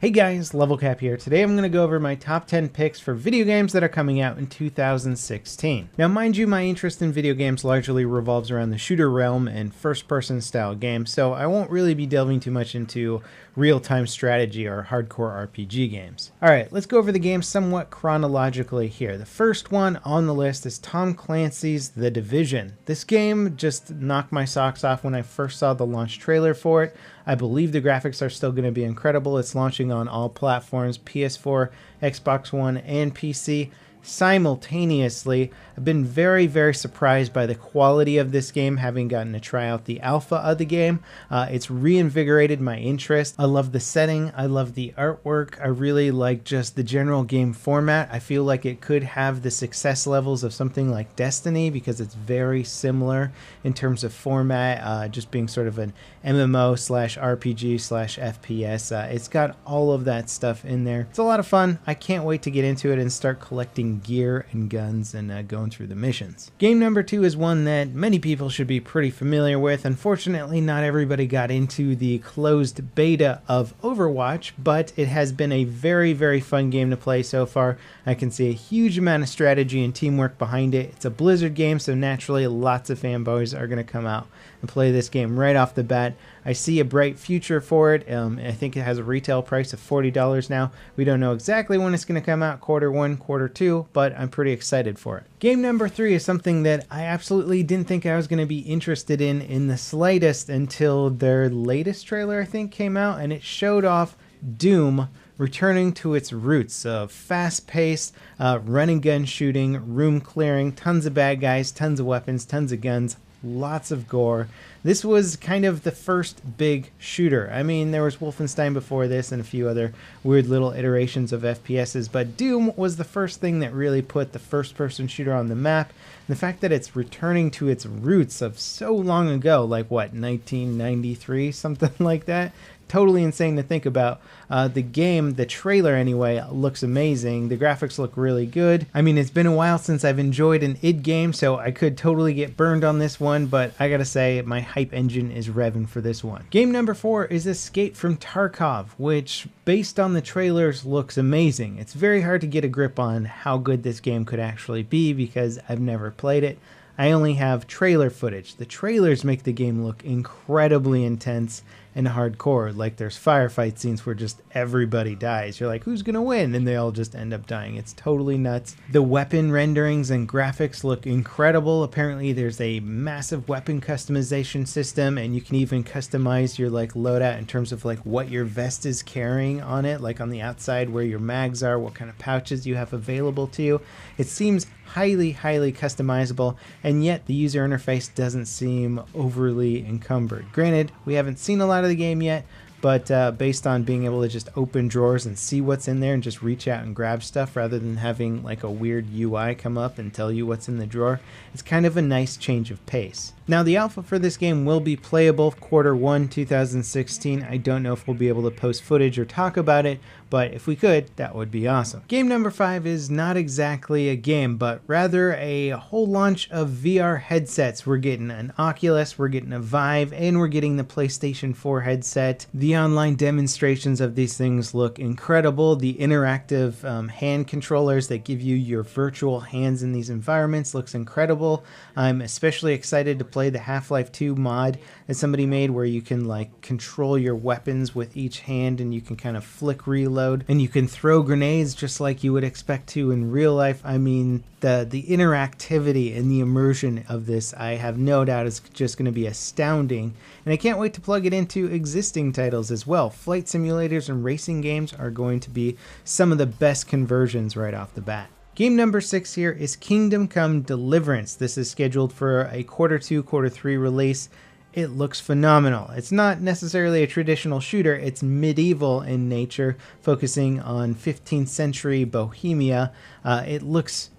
Hey guys, Level Cap here. Today I'm going to go over my top 10 picks for video games that are coming out in 2016. Now mind you, my interest in video games largely revolves around the shooter realm and first-person style games, so I won't really be delving too much into real-time strategy or hardcore RPG games. Alright, let's go over the games somewhat chronologically here. The first one on the list is Tom Clancy's The Division. This game just knocked my socks off when I first saw the launch trailer for it. I believe the graphics are still going to be incredible. It's launching on all platforms, PS4, Xbox One, and PC simultaneously. I've been very surprised by the quality of this game, having gotten to try out the alpha of the game. It's reinvigorated my interest. I love the setting. I love the artwork. I really like just the general game format. I feel like it could have the success levels of something like Destiny because it's very similar in terms of format, just being sort of an MMO slash RPG slash FPS. It's got all of that stuff in there. It's a lot of fun. I can't wait to get into it and start collecting gear and guns and going through the missions. Game number 2 is one that many people should be pretty familiar with. Unfortunately, not everybody got into the closed beta of Overwatch, but it has been a very fun game to play so far. I can see a huge amount of strategy and teamwork behind it. It's a Blizzard game, so naturally lots of fanboys are going to come out and play this game right off the bat. I see a bright future for it. I think it has a retail price of $40 now. We don't know exactly when it's going to come out, Q1, Q2, but I'm pretty excited for it. Game number 3 is something that I absolutely didn't think I was going to be interested in the slightest until their latest trailer, I think, came out, and it showed off Doom returning to its roots of fast-paced, run and gun shooting, room clearing, tons of bad guys, tons of weapons, tons of guns, lots of gore. This was kind of the first big shooter. I mean, there was Wolfenstein before this and a few other weird little iterations of FPSs, but Doom was the first thing that really put the first-person shooter on the map. And the fact that it's returning to its roots of so long ago, like what, 1993, something like that? Totally insane to think about. The game, the trailer anyway, looks amazing. The graphics look really good. I mean, it's been a while since I've enjoyed an id game, so I could totally get burned on this one, but I gotta say, my hype engine is revving for this one. Game number 4 is Escape from Tarkov, which, based on the trailers, looks amazing. It's very hard to get a grip on how good this game could actually be because I've never played it. I only have trailer footage. The trailers make the game look incredibly intense and hardcore. Like there's firefight scenes where just everybody dies. You're like, who's gonna win? And they all just end up dying. It's totally nuts. The weapon renderings and graphics look incredible. Apparently there's a massive weapon customization system, and you can even customize your like loadout in terms of like what your vest is carrying on it, like on the outside where your mags are, what kind of pouches you have available to you. It seems highly customizable, and yet the user interface doesn't seem overly encumbered. Granted, we haven't seen a lot of the game yet, but based on being able to just open drawers and see what's in there and just reach out and grab stuff rather than having like a weird UI come up and tell you what's in the drawer, it's kind of a nice change of pace. Now the alpha for this game will be playable Q1 2016. I don't know if we'll be able to post footage or talk about it, but if we could, that would be awesome. Game number 5 is not exactly a game, but rather a whole launch of VR headsets. We're getting an Oculus, we're getting a Vive, and we're getting the PlayStation 4 headset. The online demonstrations of these things look incredible. The interactive hand controllers that give you your virtual hands in these environments looks incredible. I'm especially excited to play the Half-Life 2 mod that somebody made where you can like control your weapons with each hand and you can kind of flick reload and you can throw grenades just like you would expect to in real life. I mean, the interactivity and the immersion of this, I have no doubt, is just going to be astounding, and I can't wait to plug it into existing titles as well. Flight simulators and racing games are going to be some of the best conversions right off the bat. Game number 6 here is Kingdom Come Deliverance. This is scheduled for a Q2, Q3 release. It looks phenomenal. It's not necessarily a traditional shooter, it's medieval in nature, focusing on 15th century Bohemia. It looks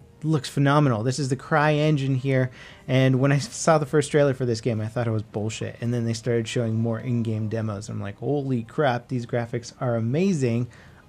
phenomenal. This is the CryEngine here, and when I saw the first trailer for this game, I thought it was bullshit, and then they started showing more in-game demos. I'm like, holy crap, these graphics are amazing.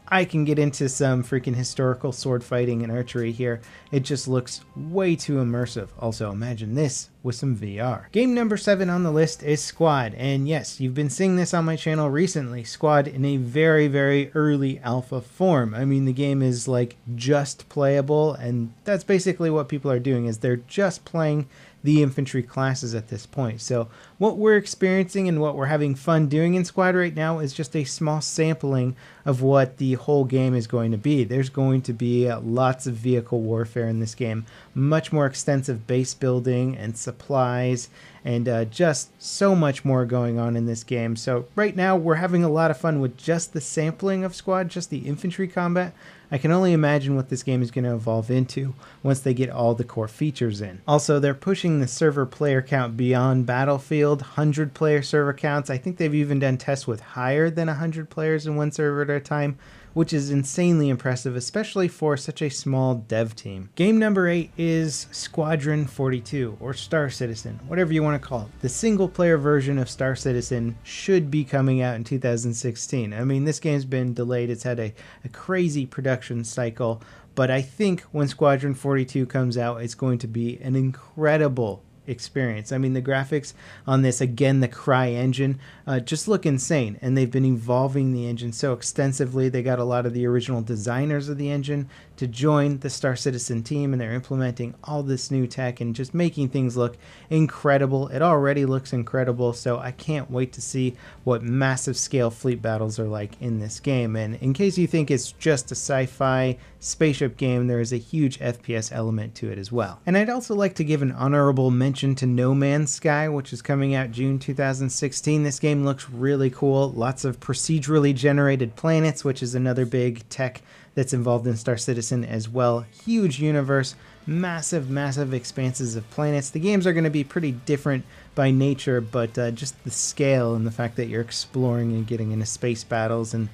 I can get into some freaking historical sword fighting and archery here. It just looks way too immersive. Also, imagine this with some VR. Game number 7 on the list is Squad, and yes, you've been seeing this on my channel recently. Squad in a very, very early alpha form. I mean, the game is like just playable, and that's basically what people are doing, is they're just playing the infantry classes at this point. So what we're experiencing and what we're having fun doing in Squad right now is just a small sampling of what the whole game is going to be. There's going to be lots of vehicle warfare in this game, much more extensive base building and supplies, and just so much more going on in this game. So right now we're having a lot of fun with just the sampling of Squad, just the infantry combat. I can only imagine what this game is going to evolve into once they get all the core features in. Also, they're pushing the server player count beyond Battlefield, 100 player server counts. I think they've even done tests with higher than 100 players in one server at a time, which is insanely impressive, especially for such a small dev team. Game number 8 is Squadron 42, or Star Citizen, whatever you want to call it. The single player version of Star Citizen should be coming out in 2016. I mean, this game's been delayed. It's had a crazy production cycle, but I think when Squadron 42 comes out, it's going to be an incredible experience. I mean, the graphics on this, again, the CryEngine, just look insane, and they've been evolving the engine so extensively. They got a lot of the original designers of the engine to join the Star Citizen team, and they're implementing all this new tech and just making things look incredible. It already looks incredible, so I can't wait to see what massive scale fleet battles are like in this game. And in case you think it's just a sci-fi spaceship game, there is a huge FPS element to it as well. And I'd also like to give an honorable mention to No Man's Sky, which is coming out June 2016. This game looks really cool. Lots of procedurally generated planets, which is another big tech that's involved in Star Citizen as well. Huge universe, massive expanses of planets. The games are going to be pretty different by nature, but just the scale and the fact that you're exploring and getting into space battles and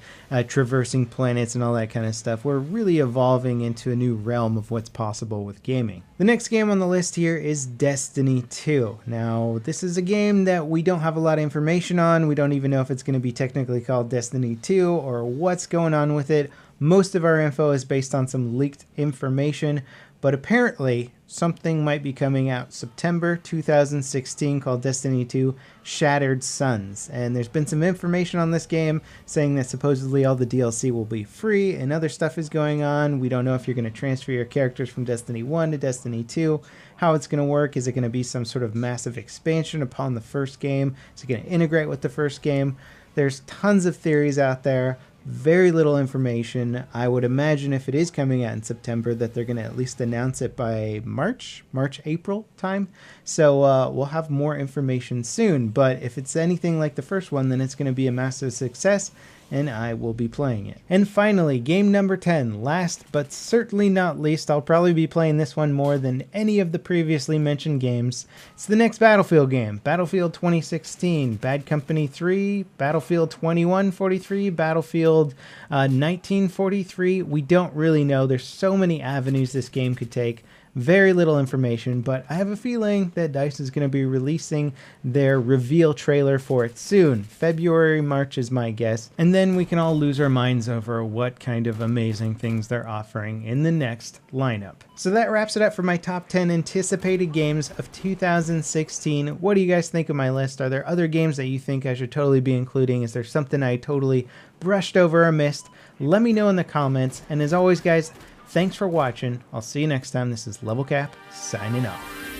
traversing planets and all that kind of stuff, we're really evolving into a new realm of what's possible with gaming. The next game on the list here is Destiny 2. Now, this is a game that we don't have a lot of information on. We don't even know if it's going to be technically called Destiny 2 or what's going on with it. Most of our info is based on some leaked information, but apparently something might be coming out September 2016 called Destiny 2 Shattered Suns. And there's been some information on this game saying that supposedly all the DLC will be free and other stuff is going on. We don't know if you're going to transfer your characters from Destiny 1 to Destiny 2, how it's going to work. Is it going to be some sort of massive expansion upon the first game? Is it going to integrate with the first game? There's tons of theories out there. Very little information. I would imagine if it is coming out in September that they're going to at least announce it by March, April time. So we'll have more information soon. But if it's anything like the first one, then it's going to be a massive success, and I will be playing it. And finally, game number 10, last but certainly not least. I'll probably be playing this one more than any of the previously mentioned games. It's the next Battlefield game, Battlefield 2016, Bad Company 3, Battlefield 2143, Battlefield 1943. We don't really know. There's so many avenues this game could take. Very little information, but I have a feeling that DICE is going to be releasing their reveal trailer for it soon. February, March is my guess. And then we can all lose our minds over what kind of amazing things they're offering in the next lineup. So that wraps it up for my top 10 anticipated games of 2016. What do you guys think of my list? Are there other games that you think I should totally be including? Is there something I totally brushed over or missed? Let me know in the comments. And as always, guys, thanks for watching. I'll see you next time. This is Level Cap, signing off.